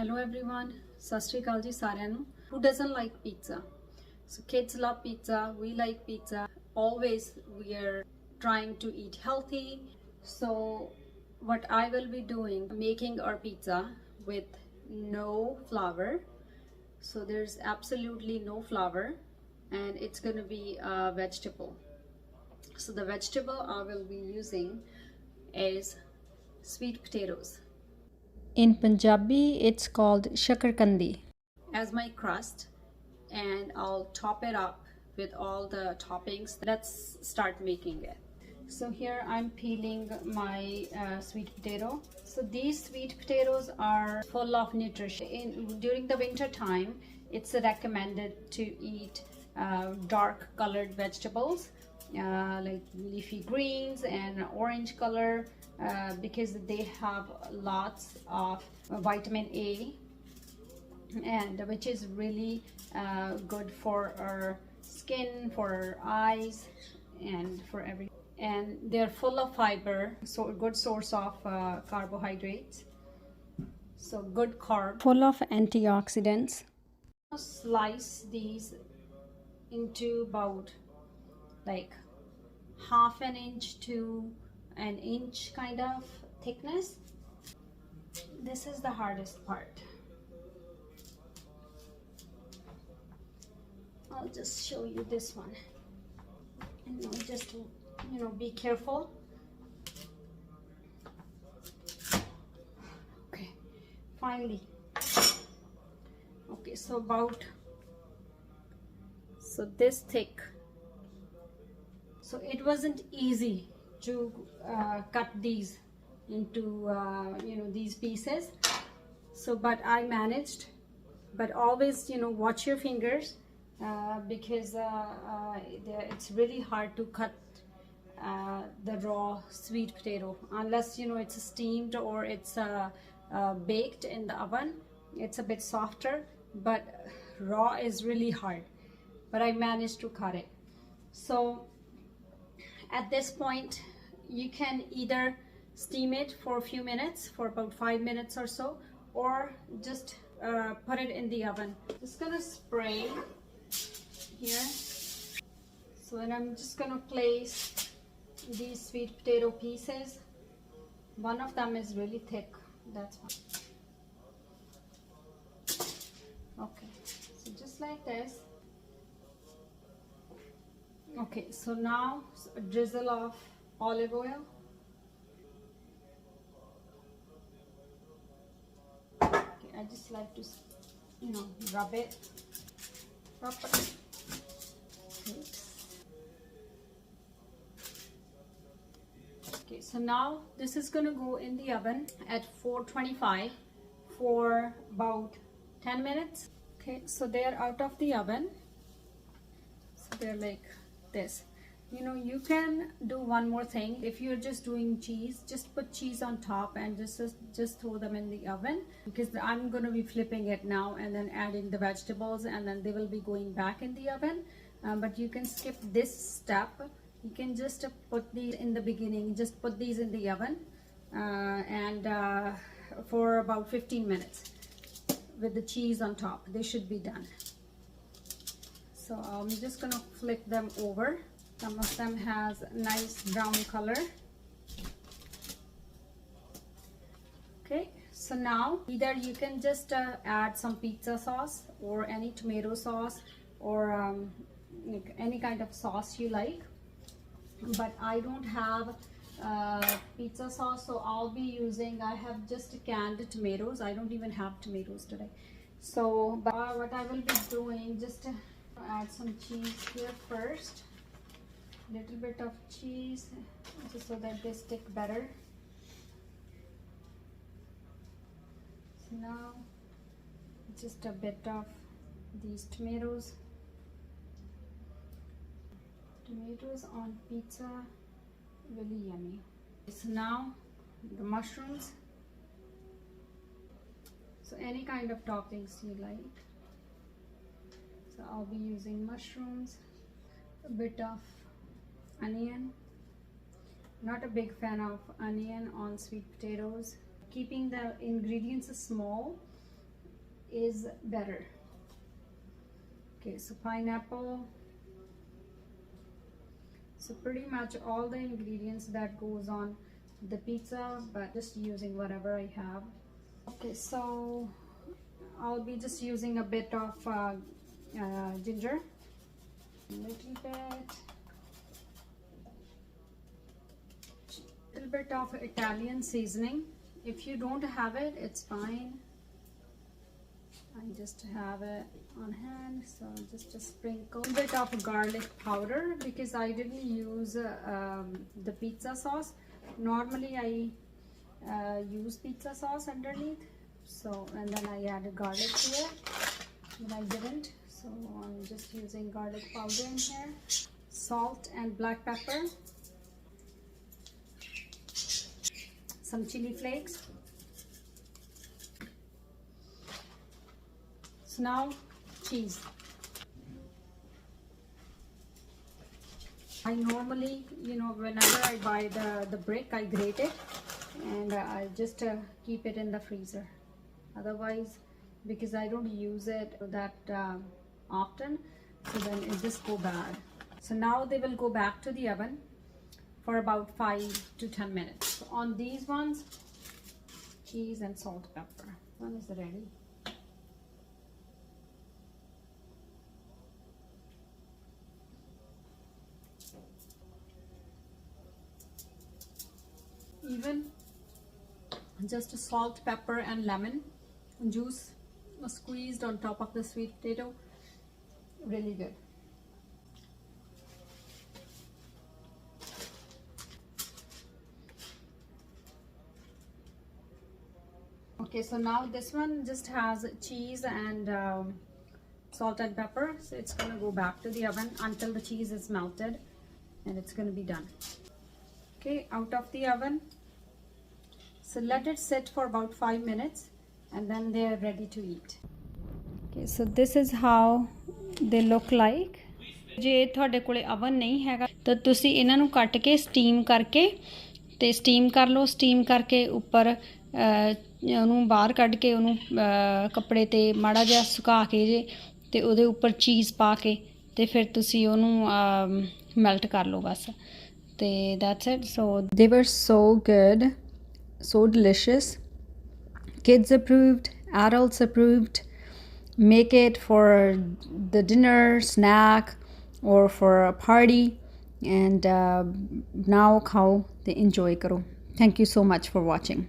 Hello everyone, Sat Sri Akal ji ਸਾਰਿਆਂ ਨੂੰ. Who doesn't like pizza? So kids love pizza, we like pizza. Always we are trying to eat healthy. So what I will be doing, making our pizza with no flour. So there's absolutely no flour and it's going to be a vegetable. So the vegetable I will be using is sweet potatoes. In Punjabi, it's called shakarkandi. As my crust, and I'll top it up with all the toppings. Let's start making it. So here I'm peeling my sweet potato. So these sweet potatoes are full of nutrition. During the winter time, it's recommended to eat dark colored vegetables like leafy greens and orange color because they have lots of vitamin A, and which is really good for our skin, for our eyes, and for everything. And they're full of fiber, so a good source of carbohydrates, so good carb, full of antioxidants. Slice these into about like half an inch to an inch kind of thickness. This is the hardest part. I'll just show you this one, and just be careful. Okay, finally. Okay, so this thick. So it wasn't easy to cut these into these pieces, so but I managed. But always watch your fingers because it's really hard to cut the raw sweet potato unless it's steamed or it's baked in the oven. It's a bit softer, but raw is really hard. But I managed to cut it. So at this point, you can either steam it for a few minutes, for about 5 minutes or so, or just put it in the oven. Just gonna spray here. So and I'm just gonna place these sweet potato pieces. One of them is really thick, that's one. Okay, so just like this. Okay, so now a drizzle of olive oil. Okay, I just like to rub it properly. Okay, so now this is going to go in the oven at 425 for about 10 minutes. Okay, so they're out of the oven. So they're like this. You can do one more thing. If you're just doing cheese, just put cheese on top and just throw them in the oven, because I'm going to be flipping it now and then adding the vegetables, and then they will be going back in the oven. But you can skip this step. You can just put these in the beginning. Just put these in the oven and for about 15 minutes with the cheese on top. They should be done. So I'm just gonna flip them over. Some of them has nice brown color. Okay, so now either you can just add some pizza sauce or any tomato sauce or any kind of sauce you like. But I don't have pizza sauce, so I'll be using, I have just canned tomatoes. I don't even have tomatoes today. So but what I will be doing, just add some cheese here first, little bit of cheese just so that they stick better. So now just a bit of these tomatoes. Tomatoes on pizza, really yummy. So now the mushrooms. So any kind of toppings you like. So I'll be using mushrooms, a bit of onion. Not a big fan of onion on sweet potatoes. Keeping the ingredients small is better. Okay, so pineapple. So pretty much all the ingredients that goes on the pizza, but just using whatever I have. Okay, so I'll be just using a bit of ginger, a little bit of Italian seasoning. If you don't have it, it's fine. I just have it on hand, so just a sprinkle. A bit of garlic powder because I didn't use the pizza sauce. Normally I use pizza sauce underneath, so and then I added garlic to it, but I didn't, so I'm just using garlic powder in here. Salt and black pepper, some chili flakes. So now cheese. I normally, whenever I buy the brick, I grate it and I just keep it in the freezer. Otherwise, because I don't use it that often, so then it just go bad. So now they will go back to the oven for about 5 to 10 minutes. So on these ones, cheese and salt, pepper. One is ready. Even just salt, pepper and lemon juice squeezed on top of the sweet potato, really good. Okay, so now this one just has cheese and salt and pepper, so it's going to go back to the oven until the cheese is melted and it's going to be done. Okay, out of the oven. So let it sit for about 5 minutes and then they are ready to eat. Okay, so this is how they look like. ਜੇ ਤੁਹਾਡੇ ਕੋਲੇ oven ਨਹੀਂ ਹੈਗਾ ਤਾਂ ਤੁਸੀਂ ਇਹਨਾਂ ਨੂੰ ਕੱਟ ਕੇ ਸਟੀਮ ਕਰਕੇ ਤੇ ਸਟੀਮ ਕਰ ਲਓ। ਸਟੀਮ ਕਰਕੇ ਉੱਪਰ ਉਹਨੂੰ ਬਾਹਰ ਕੱਢ ਕੇ ਉਹਨੂੰ ਕੱਪੜੇ ਤੇ ਮਾੜਾ ਜਿਹਾ ਸੁਕਾ ਕੇ ਜੇ ਤੇ ਉਹਦੇ ਉੱਪਰ ਚੀਜ਼ ਪਾ ਕੇ ਤੇ ਫਿਰ ਤੁਸੀਂ ਉਹਨੂੰ ਮੈਲਟ ਕਰ ਲਓ ਬਸ। ਤੇ that's it. So they were so good, so delicious. Kids approved, adults approved. Make it for the dinner, snack, or for a party, and now khao te enjoy karo. Thank you so much for watching.